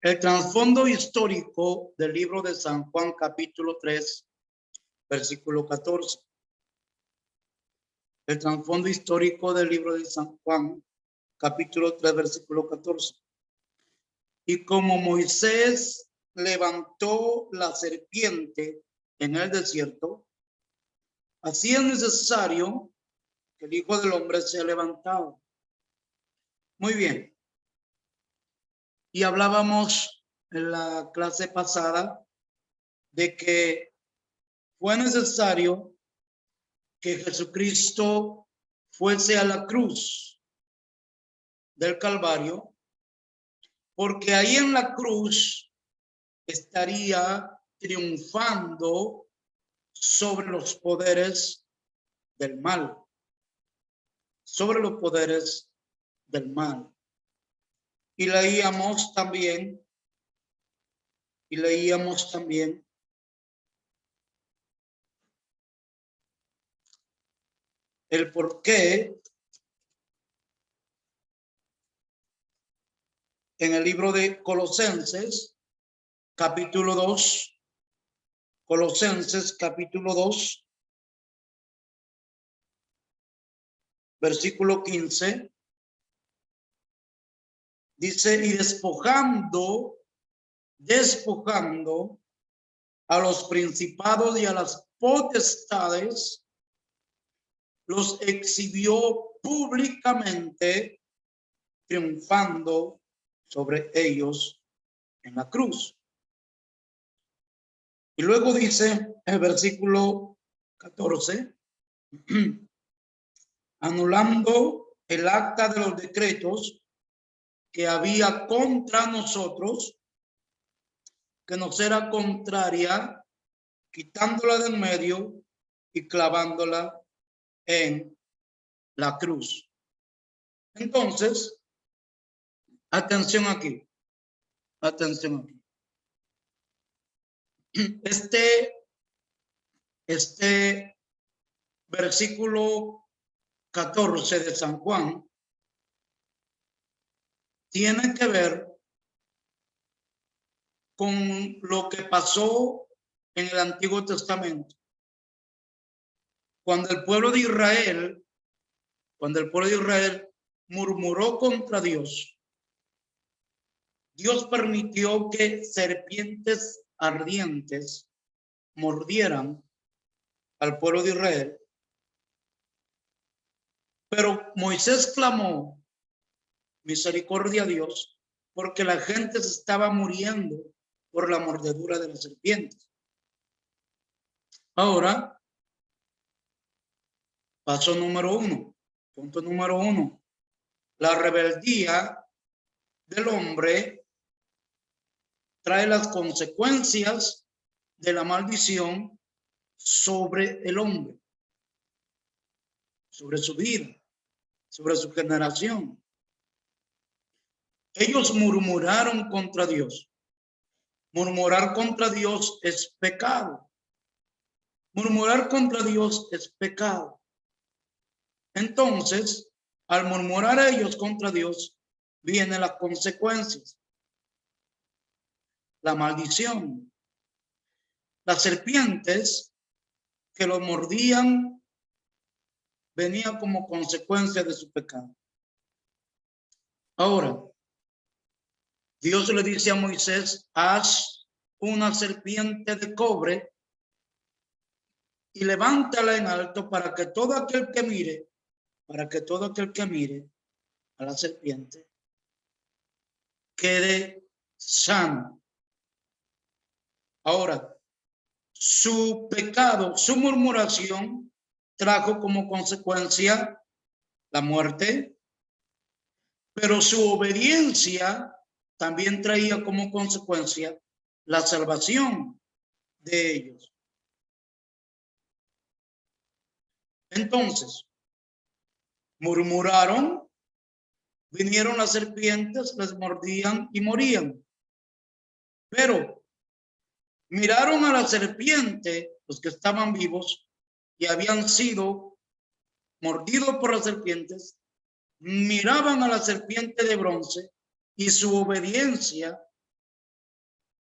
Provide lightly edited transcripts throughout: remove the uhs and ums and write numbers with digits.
El trasfondo histórico del libro de San Juan, capítulo 3, versículo 14. El trasfondo histórico del libro de San Juan, capítulo 3, versículo 14. Y como Moisés levantó la serpiente en el desierto, así es necesario que el Hijo del Hombre sea levantado. Muy bien. Y hablábamos en la clase pasada de que fue necesario que Jesucristo fuese a la cruz del Calvario, porque ahí en la cruz estaría triunfando sobre los poderes del mal, sobre los poderes del mal. Y leíamos también el por qué en el libro de Colosenses, capítulo 2, Colosenses, capítulo 2, versículo 15, dice, y despojando a los principados y a las potestades, los exhibió públicamente, triunfando sobre ellos en la cruz. Y luego dice el versículo 14, anulando el acta de los decretos que había contra nosotros, que nos era contraria, quitándola del medio y clavándola en la cruz. Entonces, atención aquí. Este versículo 14 de San Juan tiene que ver con lo que pasó en el Antiguo Testamento. Cuando el pueblo de Israel murmuró contra Dios, Dios permitió que serpientes ardientes mordieran al pueblo de Israel. Pero Moisés clamó misericordia a Dios porque la gente se estaba muriendo por la mordedura de las serpientes. Ahora, punto número uno, la rebeldía del hombre trae las consecuencias de la maldición sobre el hombre, sobre su vida, sobre su generación. Ellos murmuraron contra Dios. Murmurar contra Dios es pecado. Murmurar contra Dios es pecado. Entonces, al murmurar ellos contra Dios, vienen las consecuencias. La maldición. Las serpientes que los mordían venían como consecuencia de su pecado. Ahora, Dios le dice a Moisés, haz una serpiente de cobre y levántala en alto para que todo aquel que mire a la serpiente quede sano. Ahora, su pecado, su murmuración trajo como consecuencia la muerte, pero su obediencia también traía como consecuencia la salvación de ellos. Entonces, murmuraron, vinieron las serpientes, les mordían y morían. Pero miraron a la serpiente, los que estaban vivos y habían sido mordidos por las serpientes, miraban a la serpiente de bronce y su obediencia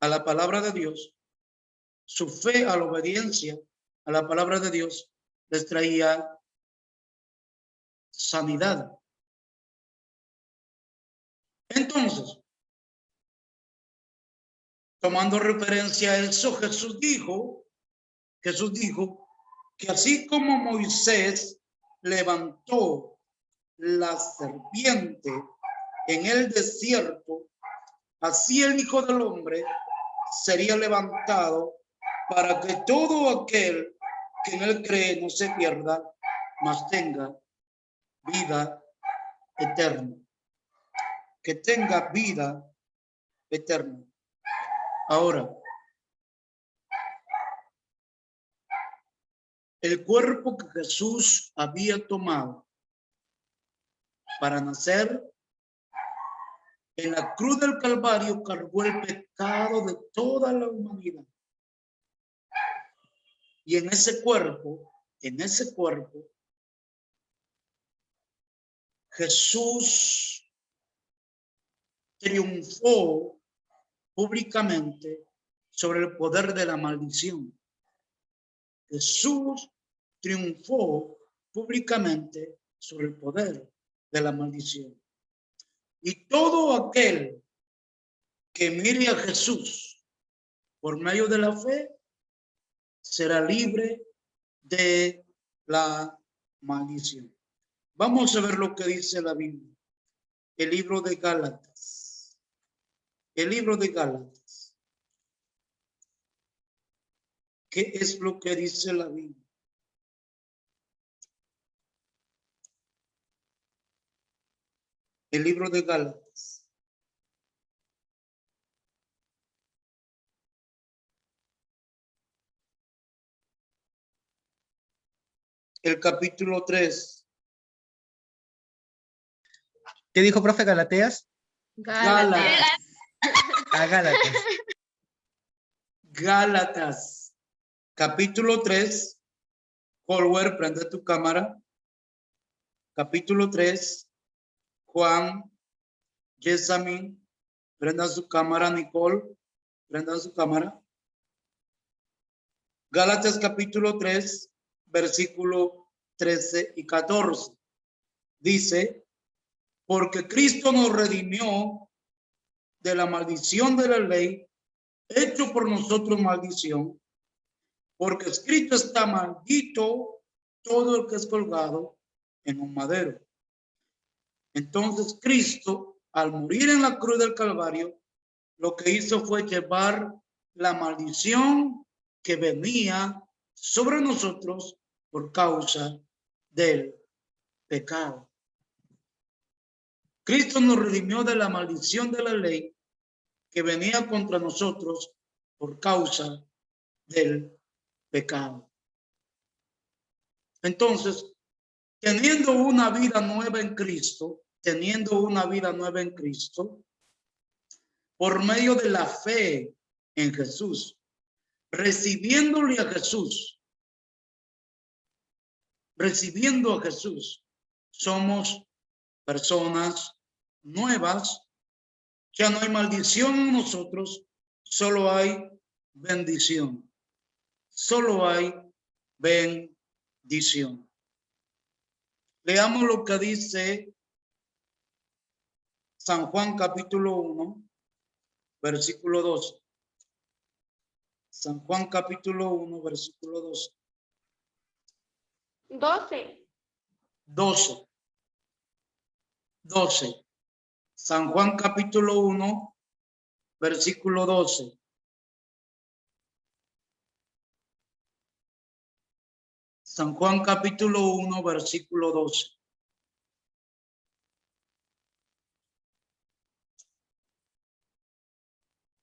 a la palabra de Dios, su fe a la obediencia a la palabra de Dios, les traía sanidad. Entonces, tomando referencia a eso, Jesús dijo que así como Moisés levantó la serpiente en el desierto, así el Hijo del Hombre sería levantado para que todo aquel que en él cree no se pierda, mas tenga vida eterna. Que tenga vida eterna. Ahora, el cuerpo que Jesús había tomado para nacer en la cruz del Calvario cargó el pecado de toda la humanidad. Y en ese cuerpo, Jesús triunfó públicamente sobre el poder de la maldición. Jesús triunfó públicamente sobre el poder de la maldición. Y todo aquel que mire a Jesús por medio de la fe será libre de la maldición. Vamos a ver lo que dice la Biblia. El libro de Gálatas. El libro de Gálatas. ¿Qué es lo que dice la Biblia? El libro de Gálatas. El capítulo 3. ¿Qué dijo, profe? ¿Galateas? Gálatas. A Gálatas. Gálatas. Capítulo 3. Colwer, prende tu cámara. Capítulo 3. Juan, Jessamine, prenda su cámara. Nicole, prenda su cámara. Gálatas capítulo 3, versículo 13 y 14. Dice, porque Cristo nos redimió de la maldición de la ley, hecho por nosotros maldición, porque escrito está: maldito todo el que es colgado en un madero. Entonces Cristo, al morir en la cruz del Calvario, lo que hizo fue llevar la maldición que venía sobre nosotros por causa del pecado. Cristo nos redimió de la maldición de la ley que venía contra nosotros por causa del pecado. Entonces, teniendo una vida nueva en Cristo, por medio de la fe en Jesús, recibiendo a Jesús, somos personas nuevas. Ya no hay maldición en nosotros, solo hay bendición. Solo hay bendición. Leamos lo que dice San Juan capítulo 1, versículo 12. San Juan capítulo 1, versículo 12. 12. San Juan capítulo 1, versículo 12. San Juan capítulo 1, versículo 12.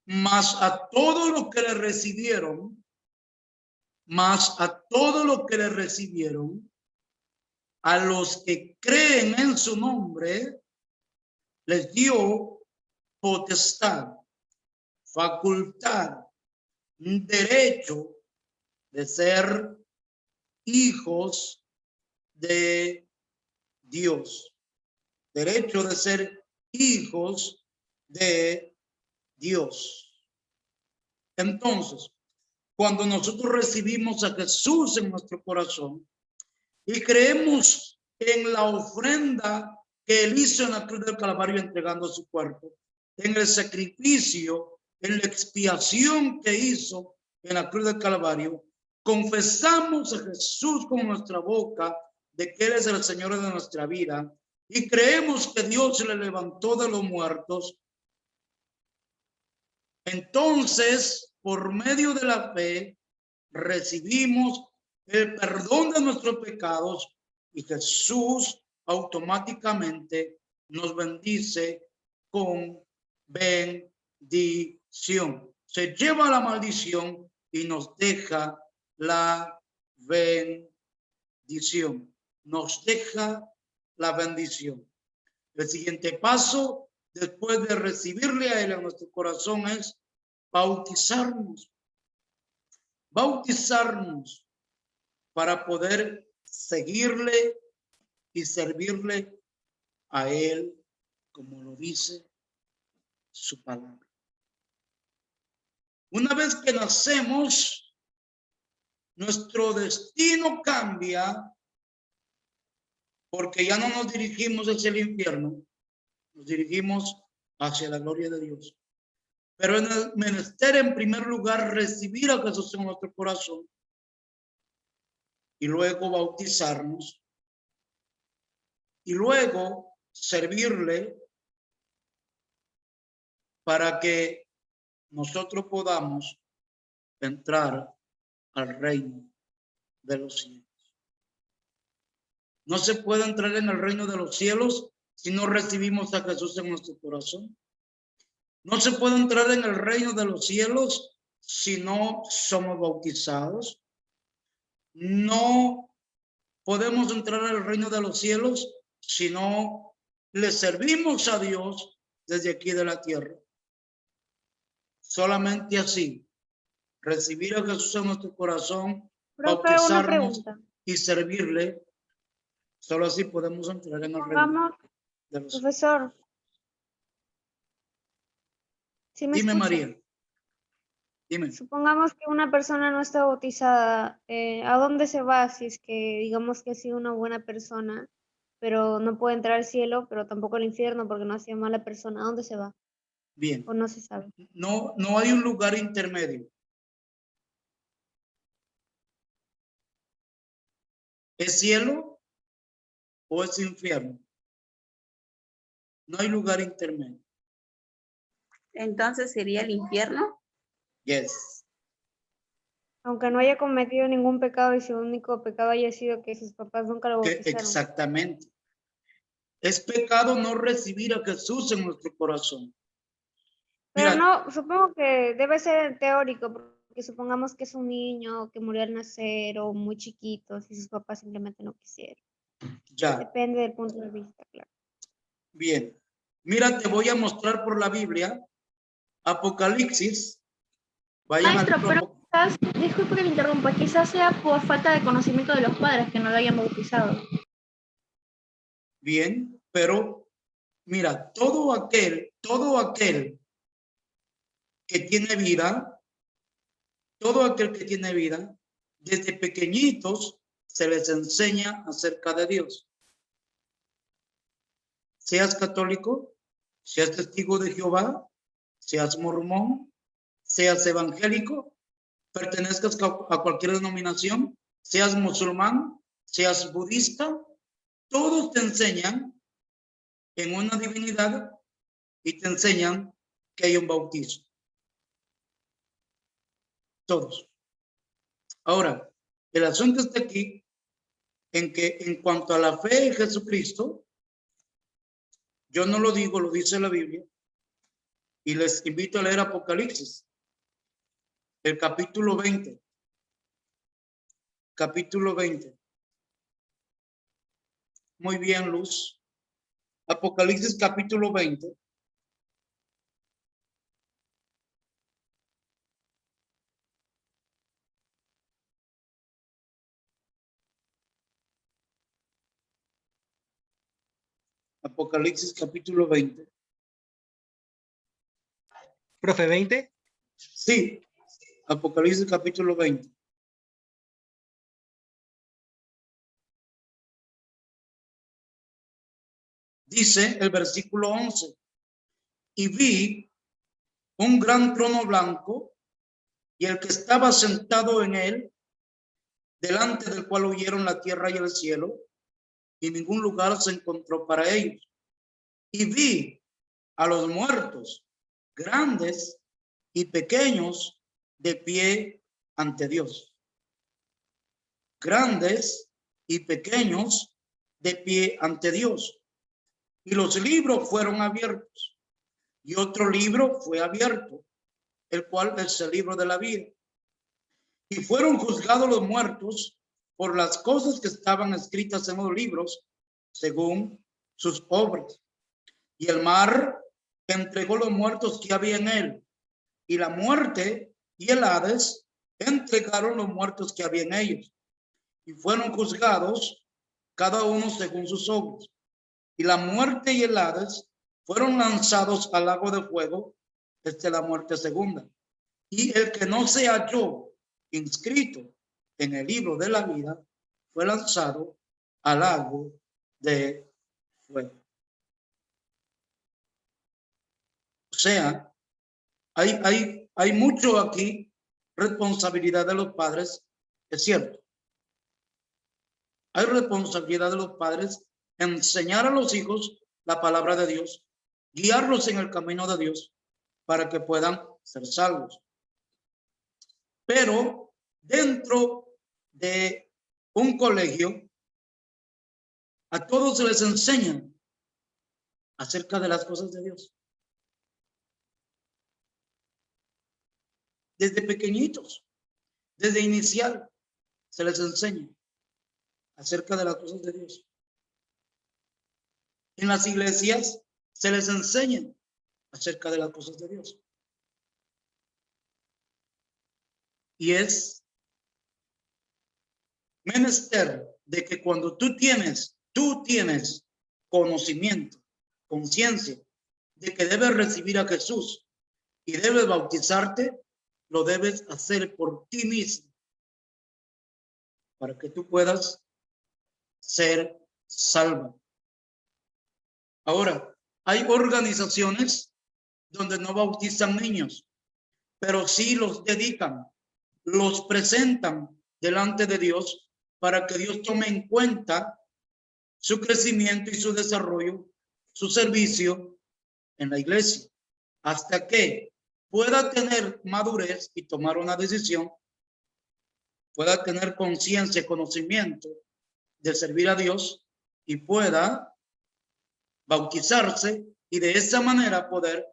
Mas a todos los que le recibieron, a los que creen en su nombre, les dio potestad, facultad, derecho de ser hijos de Dios. Derecho de ser hijos de Dios. Entonces, cuando nosotros recibimos a Jesús en nuestro corazón y creemos en la ofrenda que Él hizo en la cruz del Calvario entregando su cuerpo, en el sacrificio, en la expiación que hizo en la cruz del Calvario, confesamos a Jesús con nuestra boca de que Él es el Señor de nuestra vida y creemos que Dios le levantó de los muertos. Entonces, por medio de la fe, recibimos el perdón de nuestros pecados y Jesús automáticamente nos bendice con bendición. Se lleva la maldición y nos deja la bendición. Nos deja la bendición. El siguiente paso, después de recibirle a Él en nuestro corazón, es bautizarnos. Bautizarnos para poder seguirle y servirle a Él, como lo dice su palabra. Una vez que nacemos, nuestro destino cambia porque ya no nos dirigimos hacia el infierno, nos dirigimos hacia la gloria de Dios. Pero en el menester, en primer lugar, recibir a Jesús en nuestro corazón y luego bautizarnos y luego servirle para que nosotros podamos entrar al reino de los cielos. No se puede entrar en el reino de los cielos si no recibimos a Jesús en nuestro corazón. No se puede entrar en el reino de los cielos si no somos bautizados. No podemos entrar al reino de los cielos si no le servimos a Dios desde aquí de la tierra. Solamente así, recibir a Jesús en nuestro corazón, Profe, una bautizarnos pregunta. y servirle, solo así podemos entrar en el reino Supongamos, de los cielos. profesor, ¿sí me Dime, escucha? María. Dime. Supongamos que una persona no está bautizada, ¿a dónde se va si es que digamos que ha sido una buena persona, pero no puede entrar al cielo, pero tampoco al infierno porque no ha sido mala persona? ¿A dónde se va? Bien. ¿O no se sabe? No hay un lugar intermedio. ¿Es cielo o es infierno? No hay lugar intermedio. Entonces sería el infierno. Yes. Aunque no haya cometido ningún pecado y su único pecado haya sido que sus papás nunca lo bautizaron. Exactamente. Es pecado no recibir a Jesús en nuestro corazón. Pero Mira, no, supongo que debe ser teórico, porque supongamos que es un niño que murió al nacer o muy chiquito, si sus papás simplemente no quisieron. ya, Depende del punto de vista, claro. bien. Mira, te voy a mostrar por la Biblia, Apocalipsis. Vayan Maestro, al pero quizás, disculpe que le interrumpa, quizás sea por falta de conocimiento de los padres que no lo hayan bautizado. Bien, pero mira, todo aquel que tiene vida, todo aquel que tiene vida, desde pequeñitos se les enseña acerca de Dios. Seas católico, seas testigo de Jehová, seas mormón, seas evangélico, pertenezcas a cualquier denominación, seas musulmán, seas budista, todos te enseñan en una divinidad y te enseñan que hay un bautismo. Todos. Ahora, el asunto está aquí en que en cuanto a la fe en Jesucristo, yo no lo digo, lo dice la Biblia, y les invito a leer Apocalipsis, el capítulo 20. Capítulo 20. Muy bien, Luz. Apocalipsis capítulo 20. Apocalipsis capítulo 20. Profe, 20. Sí, Apocalipsis capítulo 20. Dice el versículo 11. Y vi un gran trono blanco y el que estaba sentado en él, delante del cual huyeron la tierra y el cielo, y ningún lugar se encontró para ellos. Y vi a los muertos, grandes y pequeños, de pie ante Dios. Grandes y pequeños, de pie ante Dios. Y los libros fueron abiertos. Y otro libro fue abierto, el cual es el libro de la vida. Y fueron juzgados los muertos por las cosas que estaban escritas en los libros, según sus obras. Y el mar entregó los muertos que había en él, y la muerte y el Hades entregaron los muertos que había en ellos, y fueron juzgados cada uno según sus obras. Y la muerte y el Hades fueron lanzados al lago de fuego. Esta es la muerte segunda. Y el que no se halló inscrito en el libro de la vida fue lanzado al lago de fuego. O sea, hay mucho aquí, responsabilidad de los padres, es cierto. Hay responsabilidad de los padres enseñar a los hijos la palabra de Dios, guiarlos en el camino de Dios para que puedan ser salvos. Pero dentro de un colegio, a todos se les enseña acerca de las cosas de Dios. Desde pequeñitos, desde inicial, se les enseña acerca de las cosas de Dios. En las iglesias se les enseña acerca de las cosas de Dios. Y es menester de que cuando tú tienes conocimiento, conciencia de que debes recibir a Jesús y debes bautizarte, lo debes hacer por ti mismo para que tú puedas ser salvo. Ahora, hay organizaciones donde no bautizan niños, pero sí los dedican, los presentan delante de Dios para que Dios tome en cuenta su crecimiento y su desarrollo, su servicio en la iglesia, hasta que pueda tener madurez y tomar una decisión, pueda tener conciencia y conocimiento de servir a Dios y pueda bautizarse y de esa manera poder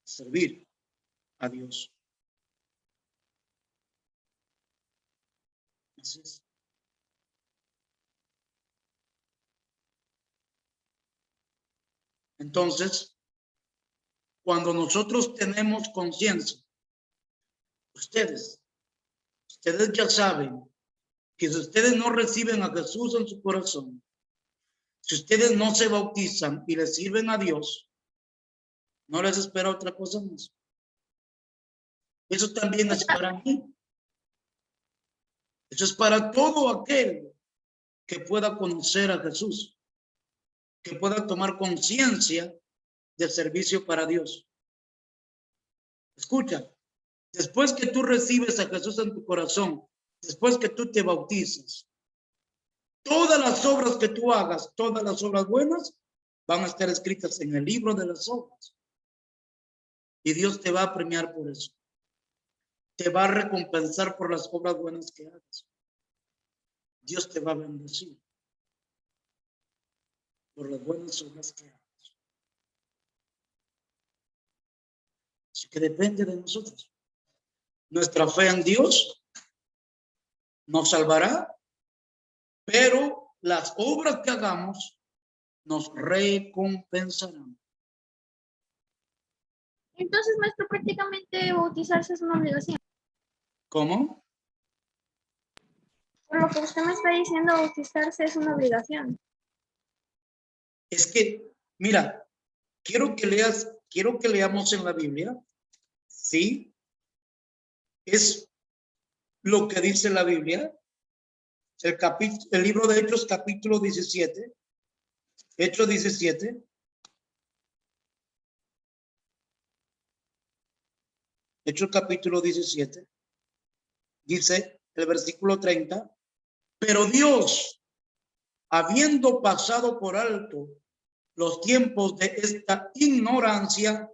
servir a Dios. Así es. Entonces, cuando nosotros tenemos conciencia, ustedes ya saben que si ustedes no reciben a Jesús en su corazón, si ustedes no se bautizan y le sirven a Dios, no les espera otra cosa más. Eso también es para mí. Eso es para todo aquel que pueda conocer a Jesús, que pueda tomar conciencia del servicio para Dios. Escucha, después que tú recibes a Jesús en tu corazón, después que tú te bautizas, todas las obras que tú hagas, todas las obras buenas, van a estar escritas en el libro de las obras. Y Dios te va a premiar por eso. Te va a recompensar por las obras buenas que hagas. Dios te va a bendecir por las buenas obras que hagas. Así que depende de nosotros. Nuestra fe en Dios nos salvará, pero las obras que hagamos nos recompensarán. Entonces, maestro, prácticamente bautizarse es una obligación. ¿Cómo? Por lo que usted me está diciendo, bautizarse es una obligación. Es que, mira, quiero que leamos en la Biblia, ¿sí? Es lo que dice la Biblia. El libro de Hechos, capítulo 17. Hechos 17. Hechos capítulo 17. Dice el versículo 30. Pero Dios, habiendo pasado por alto los tiempos de esta ignorancia,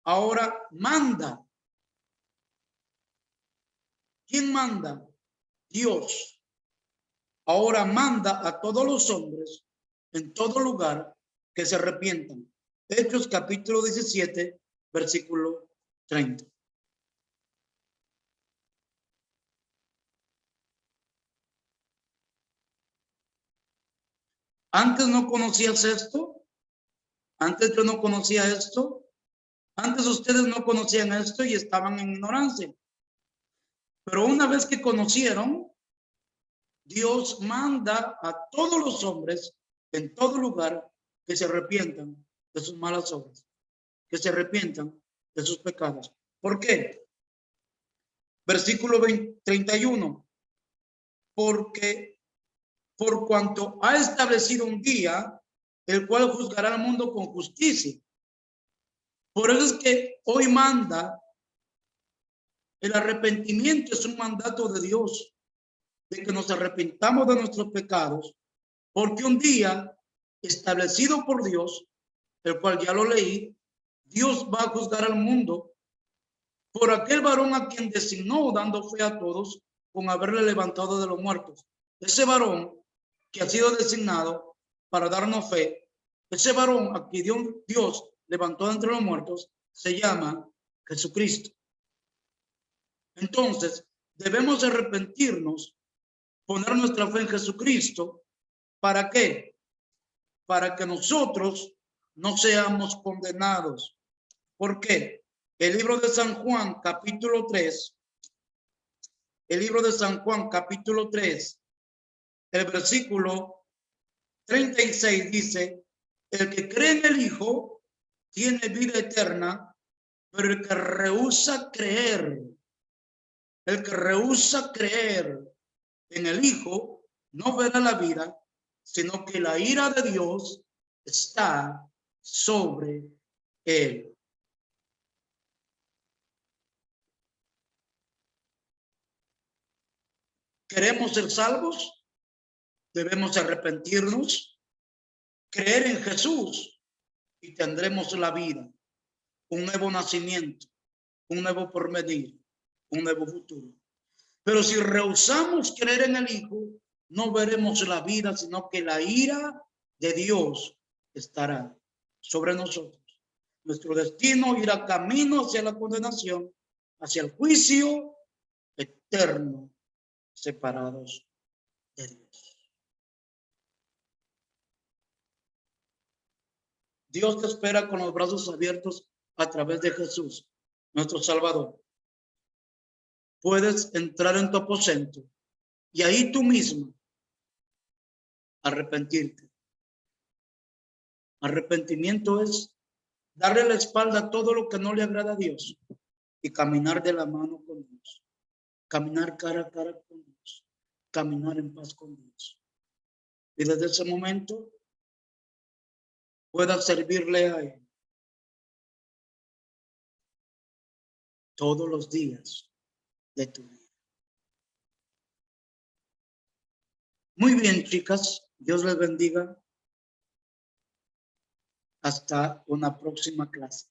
ahora manda. ¿Quién manda? Dios. Ahora manda a todos los hombres en todo lugar que se arrepientan. Hechos capítulo 17, versículo 30. Antes no conocías esto. Antes yo no conocía esto. Antes ustedes no conocían esto y estaban en ignorancia. Pero una vez que conocieron, Dios manda a todos los hombres en todo lugar que se arrepientan de sus malas obras, que se arrepientan de sus pecados. ¿Por qué? Versículo 31. Porque por cuanto ha establecido un día, el cual juzgará al mundo con justicia. Por eso es que hoy manda, el arrepentimiento es un mandato de Dios, de que nos arrepintamos de nuestros pecados, porque un día establecido por Dios, el cual ya lo leí, Dios va a juzgar al mundo por aquel varón a quien designó, dando fe a todos, con haberle levantado de los muertos. Ese varón que ha sido designado para darnos fe, ese varón a quien Dios levantó de entre los muertos, se llama Jesucristo. Entonces, debemos arrepentirnos, poner nuestra fe en Jesucristo. ¿Para qué? Para que nosotros no seamos condenados. ¿Por qué? El libro de San Juan, capítulo 3. El libro de San Juan, capítulo 3. El versículo 36 dice: el que cree en el Hijo tiene vida eterna, pero el que rehúsa creer, el que rehúsa creer en el Hijo no verá la vida, sino que la ira de Dios está sobre él. ¿Queremos ser salvos? Debemos arrepentirnos, creer en Jesús y tendremos la vida, un nuevo nacimiento, un nuevo porvenir, un nuevo futuro. Pero si rehusamos creer en el Hijo, no veremos la vida, sino que la ira de Dios estará sobre nosotros. Nuestro destino irá camino hacia la condenación, hacia el juicio eterno, separados de Dios. Dios te espera con los brazos abiertos a través de Jesús, nuestro Salvador. Puedes entrar en tu aposento y ahí tú mismo arrepentirte. Arrepentimiento es darle la espalda a todo lo que no le agrada a Dios y caminar de la mano con Dios. Caminar cara a cara con Dios. Caminar en paz con Dios. Y desde ese momento puedas servirle a Él todos los días de tu vida. Muy bien, chicas. Dios les bendiga. Hasta una próxima clase.